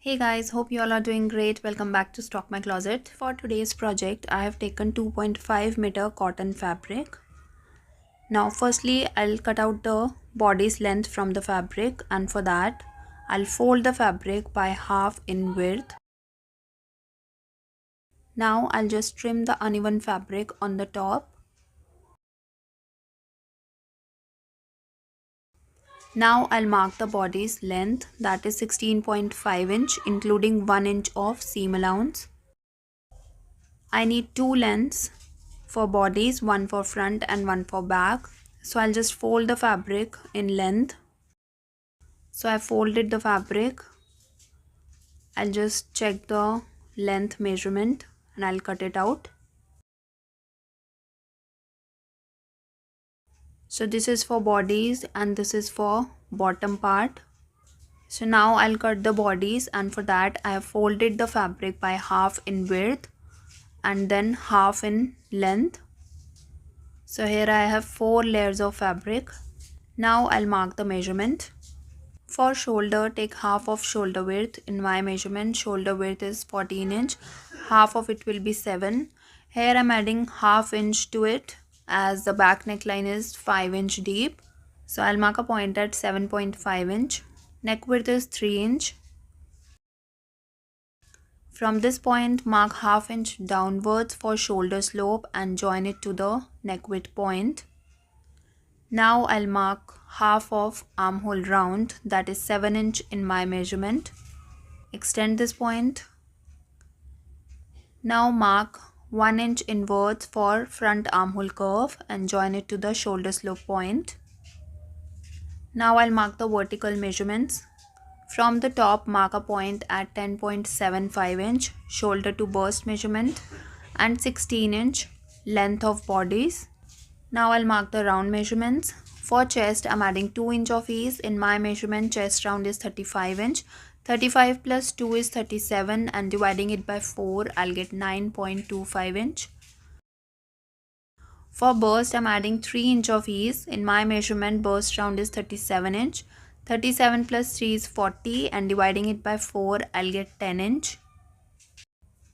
Hey guys, hope you all are doing great. Welcome back to Stock My Closet. For today's project, I have taken 2.5 meter cotton fabric. Now firstly, I'll cut out the body's length from the fabric, and for that, I'll fold the fabric by half in width. Now I'll just trim the uneven fabric on the top. Now I'll mark the body's length, that is 16.5 inch, including 1 inch of seam allowance. I need two lengths for bodies, one for front and one for back. So I'll just fold the fabric in length. So I folded the fabric. I'll just check the length measurement and I'll cut it out. So this is for bodies and this is for bottom part. So now I'll cut the bodies, and for that I have folded the fabric by half in width and then half in length. So here I have 4 layers of fabric. Now I'll mark the measurement. For shoulder, take half of shoulder width. In my measurement, shoulder width is 14 inch. Half of it will be 7. Here I'm adding half inch to it as the back neckline is 5 inch deep. So I'll mark a point at 7.5 inch. Neck width is 3 inch. From this point, mark half inch downwards for shoulder slope and join it to the neck width point. Now I'll mark half of armhole round, that is 7 inch in my measurement. Extend this point. Now mark 1 inch inwards for front armhole curve and join it to the shoulder slope point. Now I'll mark the vertical measurements. From the top, mark a point at 10.75 inch shoulder to burst measurement and 16 inch length of bodies. Now I'll mark the round measurements. For chest, I'm adding 2 inch of ease. In my measurement, chest round is 35 inch. 35 plus 2 is 37, and dividing it by 4, I'll get 9.25 inch. For burst, I'm adding 3 inch of ease. In my measurement, burst round is 37 inch. 37 plus 3 is 40, and dividing it by 4, I'll get 10 inch.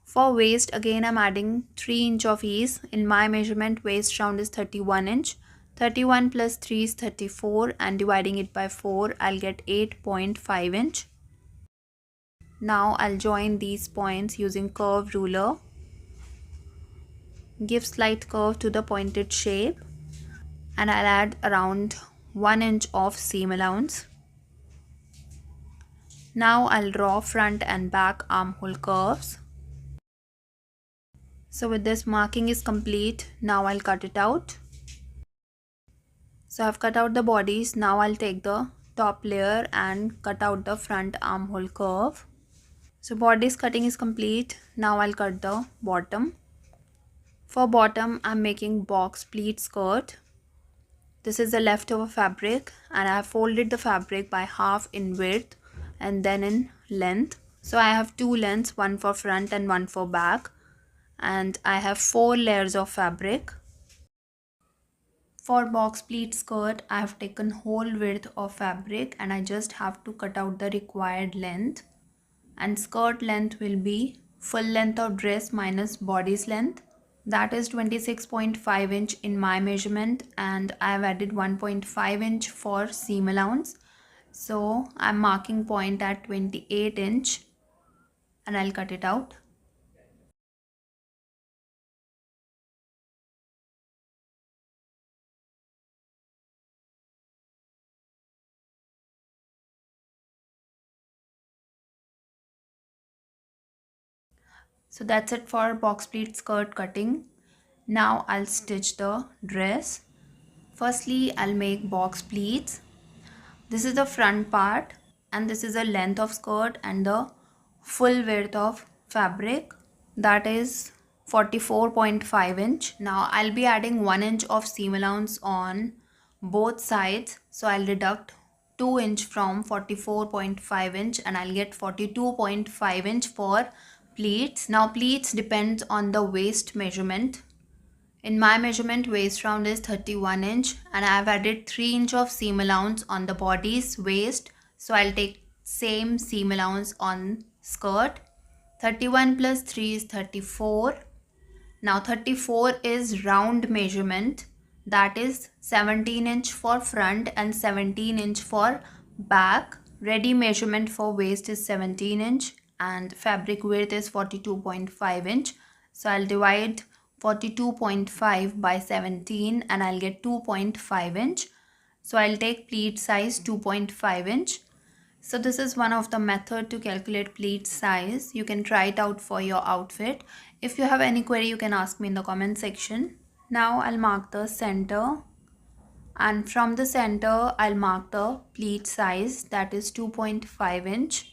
For waist, again I'm adding 3 inch of ease. In my measurement, waist round is 31 inch. 31 plus 3 is 34, and dividing it by 4, I'll get 8.5 inch. Now I'll join these points using curve ruler. Give slight curve to the pointed shape, and I'll add around 1 inch of seam allowance. Now I'll draw front and back armhole curves. So with this, marking is complete. Now I'll cut it out. So I've cut out the bodies. Now I'll take the top layer and cut out the front armhole curve. So bodice cutting is complete. Now I'll cut the bottom. For bottom, I'm making box pleat skirt. This is the leftover fabric, and I have folded the fabric by half in width and then in length. So I have two lengths, one for front and one for back, and I have 4 layers of fabric. For box pleat skirt, I have taken whole width of fabric and I just have to cut out the required length, and skirt length will be full length of dress minus body's length, that is 26.5 inch in my measurement, and I have added 1.5 inch for seam allowance. So I'm marking point at 28 inch and I'll cut it out. So that's it for box pleat skirt cutting. Now I'll stitch the dress. Firstly, I'll make box pleats. This is the front part and this is the length of skirt and the full width of fabric, that is 44.5 inch. Now I'll be adding 1 inch of seam allowance on both sides. So I'll deduct 2 inch from 44.5 inch and I'll get 42.5 inch for pleats. Now pleats depends on the waist measurement. In my measurement, waist round is 31 inch and I have added 3 inch of seam allowance on the body's waist. So I'll take same seam allowance on skirt. 31 plus 3 is 34. Now 34 is round measurement, that is 17" for front and 17" for back. Ready measurement for waist is 17" and fabric width is 42.5". So I'll divide 42.5 by 17 and I'll get 2.5". So I'll take pleat size 2.5". So this is one of the method to calculate pleat size. You can try it out for your outfit. If you have any query, you can ask me in the comment section. Now I'll mark the center, and from the center I'll mark the pleat size, that is 2.5".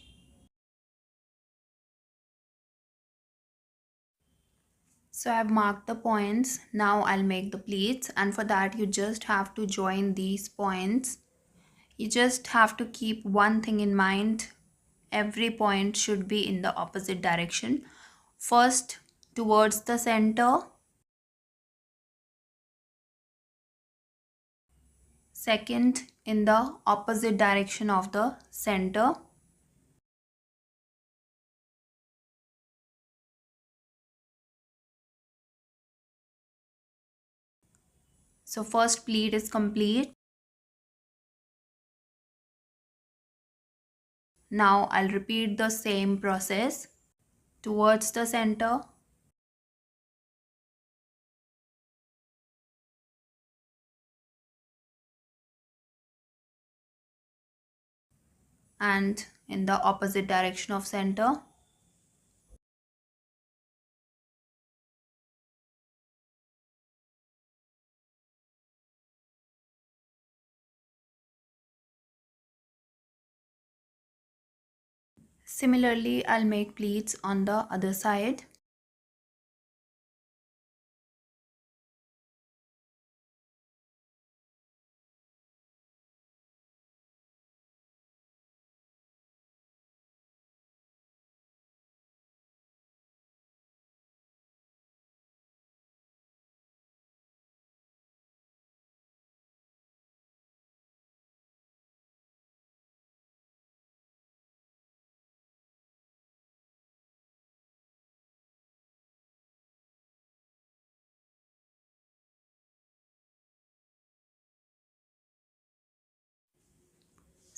So I've marked the points. Now I'll make the pleats, and for that you just have to join these points. You just have to keep one thing in mind. Every point should be in the opposite direction. First towards the center, second in the opposite direction of the center. So first pleat is complete. Now I'll repeat the same process towards the center, and in the opposite direction of center. Similarly, I'll make pleats on the other side.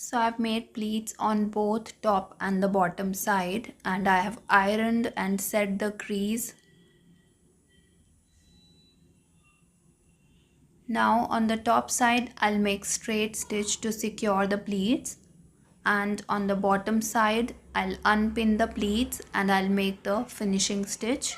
So I've made pleats on both top and the bottom side, and I have ironed and set the crease. Now on the top side I'll make straight stitch to secure the pleats, and on the bottom side I'll unpin the pleats and I'll make the finishing stitch.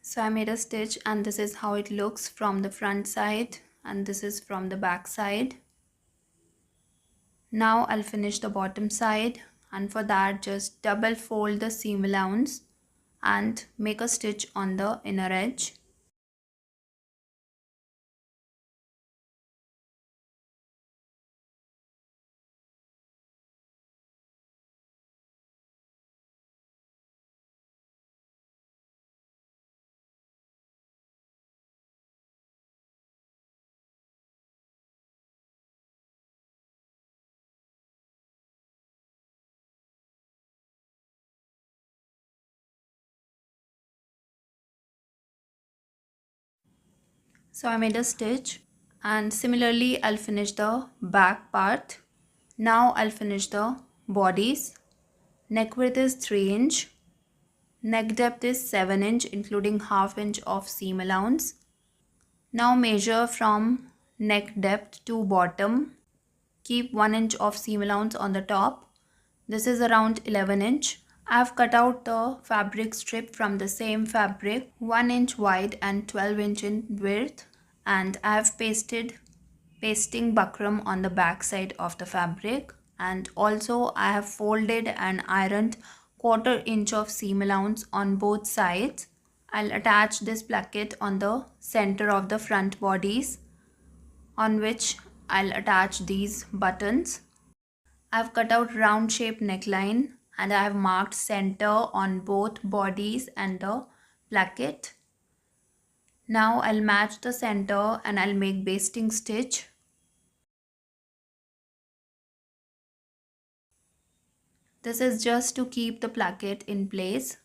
So I made a stitch, and this is how it looks from the front side, and this is from the back side. Now I'll finish the bottom side, and for that just double fold the seam allowance and make a stitch on the inner edge. So I made a stitch, and similarly I'll finish the back part. Now I'll finish the bodies. Neck width is 3". Neck depth is 7" including ½ inch of seam allowance. Now measure from neck depth to bottom. Keep 1" of seam allowance on the top. This is around 11". I have cut out the fabric strip from the same fabric, 1" wide and 12" in width, and I have pasting buckram on the back side of the fabric, and also I have folded and ironed 1/4 inch of seam allowance on both sides. I'll attach this placket on the center of the front bodies, on which I'll attach these buttons. I've cut out round shaped neckline and I have marked center on both bodies and the placket. Now I'll match the center and I'll make basting stitch. This is just to keep the placket in place.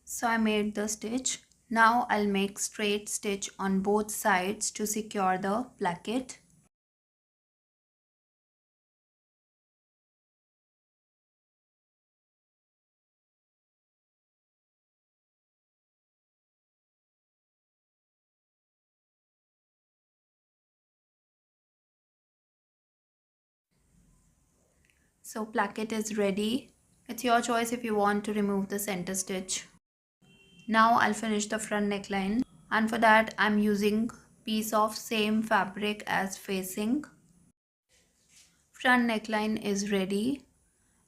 So I made the stitch. Now I'll make straight stitch on both sides to secure the placket. So placket is ready. It's your choice if you want to remove the center stitch. Now I'll finish the front neckline, and for that I'm using piece of same fabric as facing. Front neckline is ready.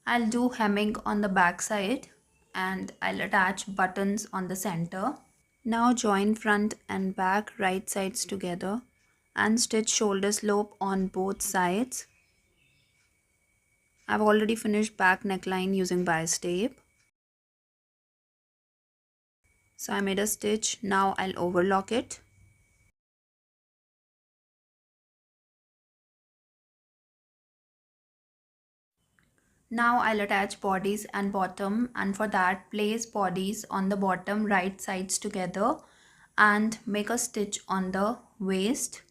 I'll do hemming on the back side and I'll attach buttons on the center. Now join front and back right sides together and stitch shoulder slope on both sides. I've already finished back neckline using bias tape. So I made a stitch. Now I'll overlock it. Now I'll attach bodies and bottom, and for that place bodies on the bottom right sides together and make a stitch on the waist.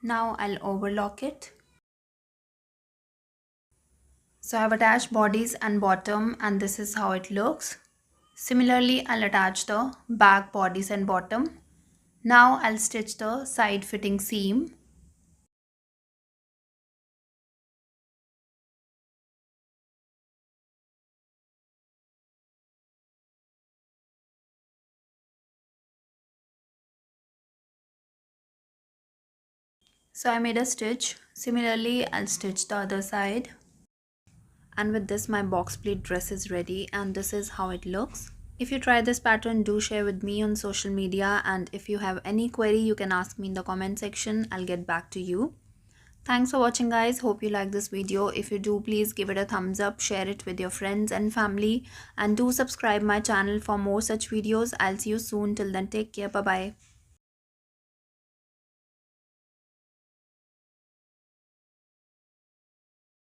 Now I'll overlock it. So I've attached bodies and bottom and this is how it looks. Similarly, I'll attach the back bodies and bottom. Now I'll stitch the side fitting seam. So I made a stitch. Similarly, I'll stitch the other side. And with this, my box pleat dress is ready and this is how it looks. If you try this pattern, do share with me on social media, and if you have any query, you can ask me in the comment section. I'll get back to you. Thanks for watching guys. Hope you like this video. If you do, please give it a thumbs up, share it with your friends and family, and do subscribe my channel for more such videos. I'll see you soon. Till then, take care. Bye bye.